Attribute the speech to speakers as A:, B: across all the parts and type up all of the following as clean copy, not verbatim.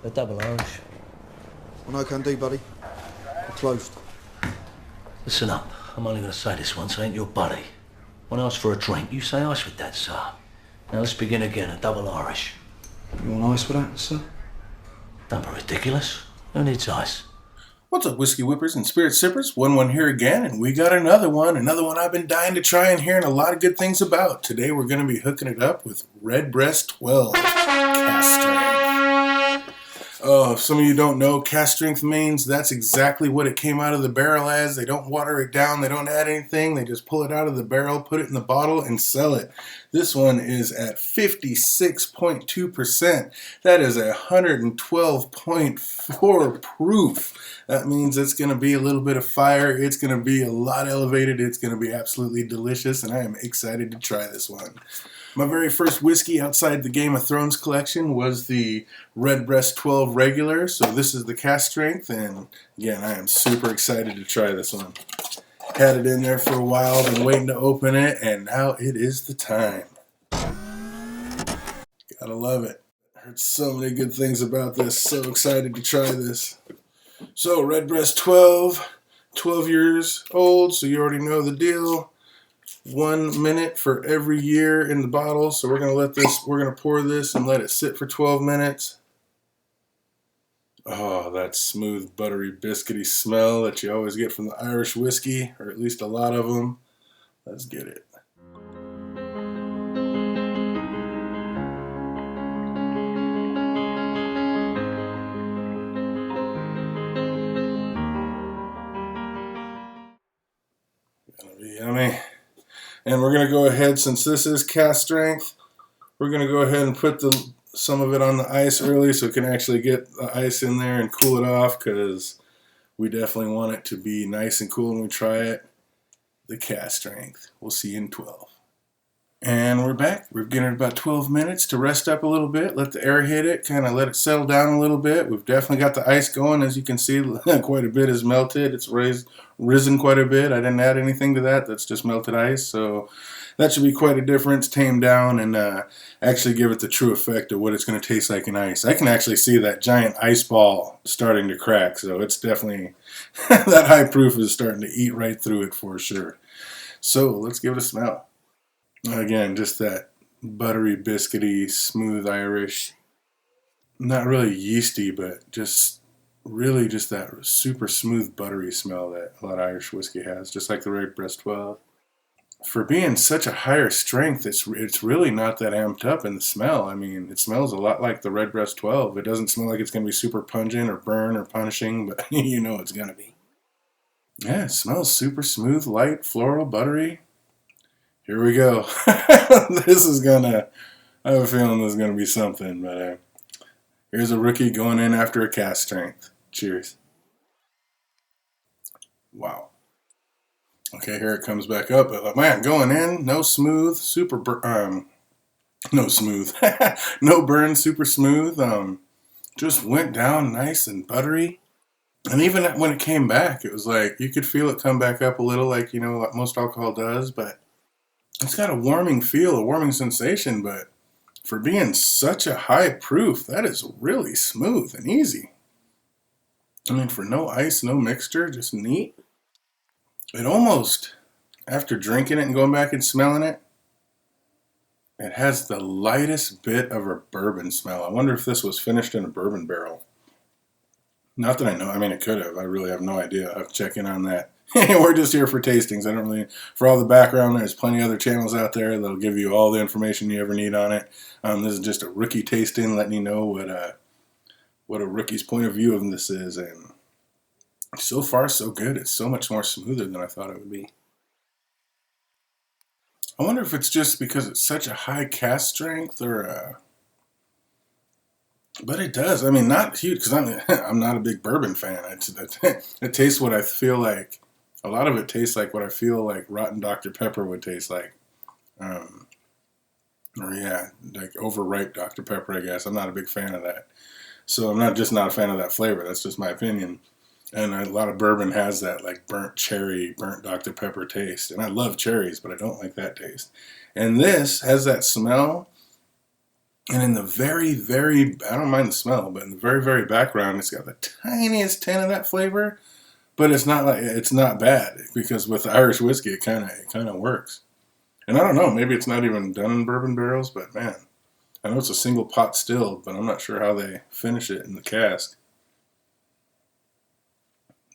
A: A double Irish.
B: Well, no can do, buddy. We're closed.
A: Listen up. I'm only going to say this once. I ain't your buddy. When I ask for a drink, you say ice with that, sir. Now let's begin again. A double Irish.
B: You want ice with that, sir?
A: Don't be ridiculous. Who needs ice?
C: What's up, whiskey whippers and spirit sippers? Wun Wun here again, and we got another one I've been dying to try and hearing a lot of good things about. Today we're going to be hooking it up with Redbreast 12 cask strength. Oh, if some of you don't know, cask strength means that's exactly what it came out of the barrel as. They don't water it down, they don't add anything, they just pull it out of the barrel, put it in the bottle, and sell it. This one is at 56.2%. That is 112.4 proof. That means it's going to be a little bit of fire. It's going to be a lot elevated. It's going to be absolutely delicious, and I am excited to try this one. My very first whiskey outside the Game of Thrones collection was the Redbreast 12 regular, so this is the cask strength, and again, I am super excited to try this one. Had it in there for a while, been waiting to open it, and now it is the time. Gotta love it. Heard so many good things about this. So excited to try this. So, Redbreast 12 years old, so you already know the deal. 1 minute for every year in the bottle, so we're gonna pour this and let it sit for 12 minutes. Oh, that smooth, buttery, biscuity smell that you always get from the Irish whiskey, or at least a lot of them. Let's get it. Gonna be yummy. And we're going to go ahead, since this is cask strength, we're going to go ahead and put some of it on the ice early so we can actually get the ice in there and cool it off, because we definitely want it to be nice and cool when we try it. The cask strength. We'll see you in 12. And we're back. We're getting about 12 minutes to rest up a little bit, let the air hit it, kind of let it settle down a little bit. We've definitely got the ice going. As you can see, quite a bit is melted. It's risen quite a bit. I didn't add anything to that. That's just melted ice. So that should be quite a difference, tame down, and actually give it the true effect of what it's going to taste like in ice. I can actually see that giant ice ball starting to crack. So it's definitely, that high proof is starting to eat right through it for sure. So let's give it a smell. Again, just that buttery, biscuity, smooth Irish. Not really yeasty, but just really just that super smooth, buttery smell that a lot of Irish whiskey has, just like the Redbreast 12. For being such a higher strength, it's really not that amped up in the smell. I mean, it smells a lot like the Redbreast 12. It doesn't smell like it's going to be super pungent or burn or punishing, but you know it's going to be. Yeah, it smells super smooth, light, floral, buttery. Here we go. This is gonna, I have a feeling this is gonna be something, but here's a rookie going in after a cask strength. Cheers. Wow. Okay, here it comes back up. But man, going in, no smooth, no smooth, no burn, super smooth. Just went down nice and buttery. And even when it came back, it was like, you could feel it come back up a little, like, you know, what most alcohol does, but it's got a warming feel, a warming sensation, but for being such a high proof, that is really smooth and easy. I mean, for no ice, no mixture, just neat. It almost, after drinking it and going back and smelling it, it has the lightest bit of a bourbon smell. I wonder if this was finished in a bourbon barrel. Not that I know. I mean, it could have. I really have no idea. I have to check in on that. We're just here for tastings. I don't really, for all the background, there's plenty of other channels out there that'll give you all the information you ever need on it. This is just a rookie tasting, letting you know what a rookie's point of view of this is. And so far, so good. It's so much more smoother than I thought it would be. I wonder if it's just because it's such a high cask strength, or but it does. I mean, not huge, because I'm not a big bourbon fan. It tastes what I feel like. A lot of it tastes like what I feel like rotten Dr. Pepper would taste like. Or yeah, like overripe Dr. Pepper, I guess. I'm not a big fan of that. So I'm not a fan of that flavor. That's just my opinion. And a lot of bourbon has that like burnt cherry, burnt Dr. Pepper taste. And I love cherries, but I don't like that taste. And this has that smell. And in the very, very, I don't mind the smell, but in the very, very background, it's got the tiniest tint of that flavor. But it's not bad, because with Irish whiskey, it kind of works. And I don't know, maybe it's not even done in bourbon barrels, but man, I know it's a single pot still, but I'm not sure how they finish it in the cask.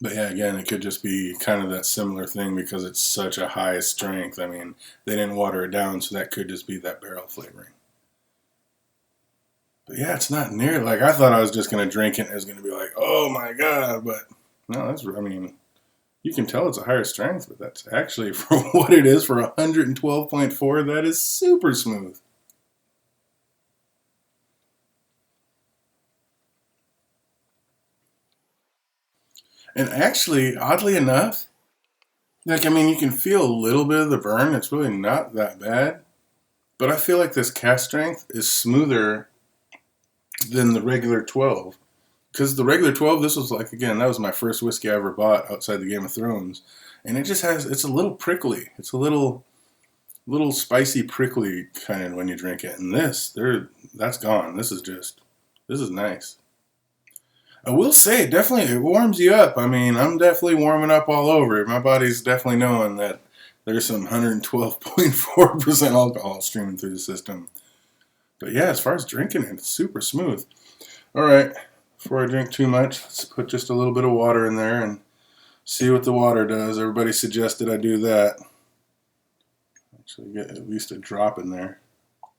C: But yeah, again, it could just be kind of that similar thing because it's such a high strength. I mean, they didn't water it down, so that could just be that barrel flavoring. But yeah, it's not near, like, I thought I was just going to drink it and it was going to be like, oh my God. But no, I mean, you can tell it's a higher strength, but that's actually, for what it is, for 112.4, that is super smooth. And actually, oddly enough, like, I mean, you can feel a little bit of the burn. It's really not that bad. But I feel like this cask strength is smoother than the regular 12. Because the regular 12, this was like, again, that was my first whiskey I ever bought outside the Game of Thrones. And it just it's a little prickly. It's a little spicy, prickly kind of when you drink it. And that's gone. This is nice. I will say, definitely, it warms you up. I mean, I'm definitely warming up all over. My body's definitely knowing that there's some 112.4% alcohol streaming through the system. But yeah, as far as drinking it, it's super smooth. All right, before I drink too much, let's put just a little bit of water in there and see what the water does. Everybody suggested I do that. Actually, get at least a drop in there.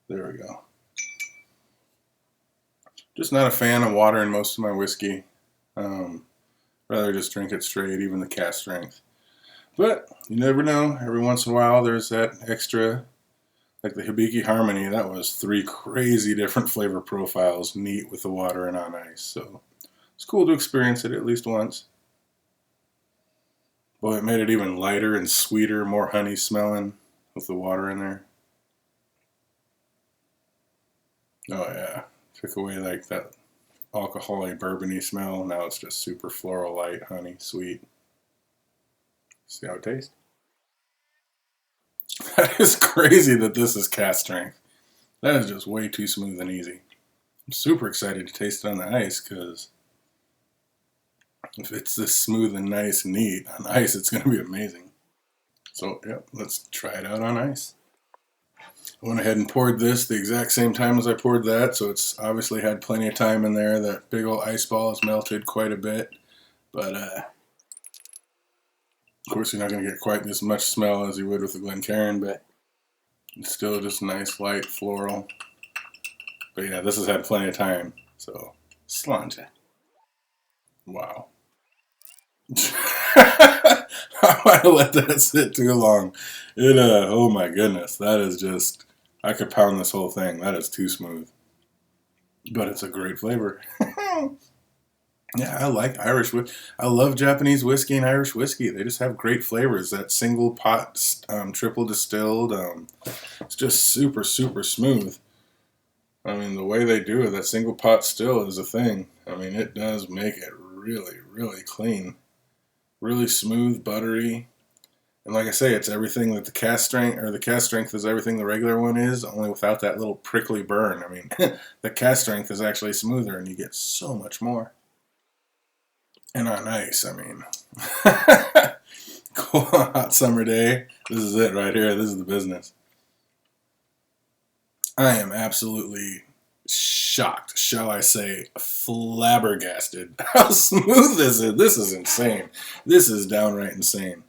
C: There we go. Just not a fan of water in most of my whiskey. Rather just drink it straight, even the cask strength. But you never know. Every once in a while, there's that extra, like the Hibiki Harmony. That was 3 crazy different flavor profiles, neat with the water and on ice. So it's cool to experience it at least once. Boy, it made it even lighter and sweeter, more honey smelling with the water in there. Oh yeah, took away like that alcoholic bourbony smell. Now it's just super floral, light, honey, sweet. See how it tastes? That is crazy that this is cask strength. That is just way too smooth and easy. I'm super excited to taste it on the ice because if it's this smooth and nice and neat on ice, it's going to be amazing. So, yep, let's try it out on ice. I went ahead and poured this the exact same time as I poured that, so it's obviously had plenty of time in there. That big old ice ball has melted quite a bit, but of course you're not going to get quite as much smell as you would with the Glencairn, but it's still just nice, light, floral. But yeah, this has had plenty of time, so sláinte. Wow. I might have let that sit too long. Oh my goodness, that is just, I could pound this whole thing. That is too smooth. But it's a great flavor. Yeah, I like Irish whiskey. I love Japanese whiskey and Irish whiskey. They just have great flavors. That single pot, triple distilled, it's just super, super smooth. I mean, the way they do it, that single pot still is a thing. I mean, it does make it really, really clean. Really smooth, buttery. And like I say, it's everything that the cask strength is everything the regular one is, only without that little prickly burn. I mean, the cask strength is actually smoother and you get so much more. And on ice, I mean, cool hot summer day. This is it right here. This is the business. I am absolutely shocked, shall I say, flabbergasted how smooth this is. This is insane. This is downright insane.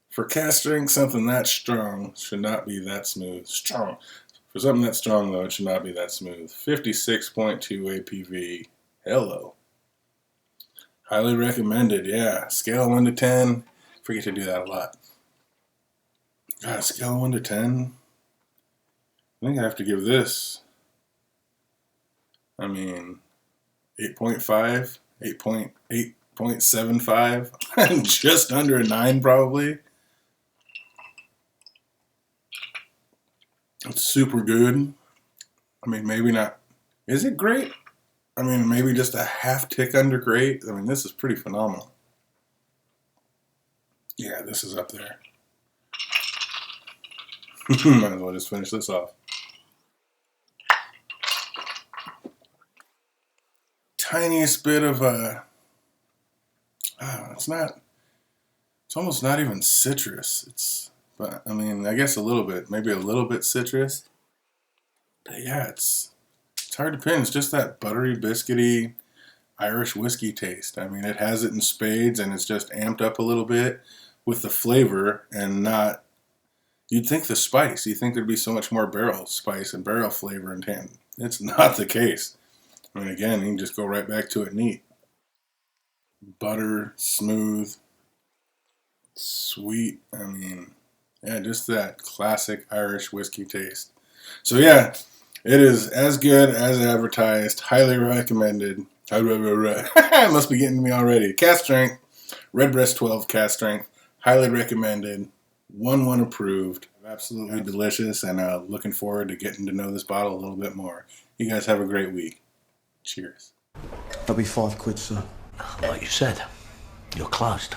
C: For cask strength, something that strong should not be that smooth. Strong. For something that strong, though, it should not be that smooth. 56.2 APV. Hello. Highly recommended, yeah. Scale 1 to 10. Forget to do that a lot. God, scale 1 to 10. I think I have to give this, 8.5, 8.75, just under a 9 probably. It's super good. I mean, maybe not. Is it great? I mean, maybe just a half tick under great. I mean, this is pretty phenomenal. this is up there. Might as well just finish this off. Tiniest bit of it's almost not even citrus. But I mean, I guess a little bit, maybe a little bit citrus. But yeah, it's hard to pin. It's just that buttery, biscuity Irish whiskey taste. I mean, it has it in spades, and it's just amped up a little bit with the flavor and not. You'd think the spice. You think there'd be so much more barrel spice and barrel flavor in tan. It's not the case. I mean, again, you can just go right back to it neat. Butter, smooth, sweet. I mean, yeah, just that classic Irish whiskey taste. So yeah, it is as good as advertised. Highly recommended. It must be getting to me already. Cask strength, Redbreast 12 cask strength. Highly recommended. Wun Wun approved. Absolutely delicious, and looking forward to getting to know this bottle a little bit more. You guys have a great week. Cheers.
B: That'll be £5, sir.
A: Like you said, you're closed.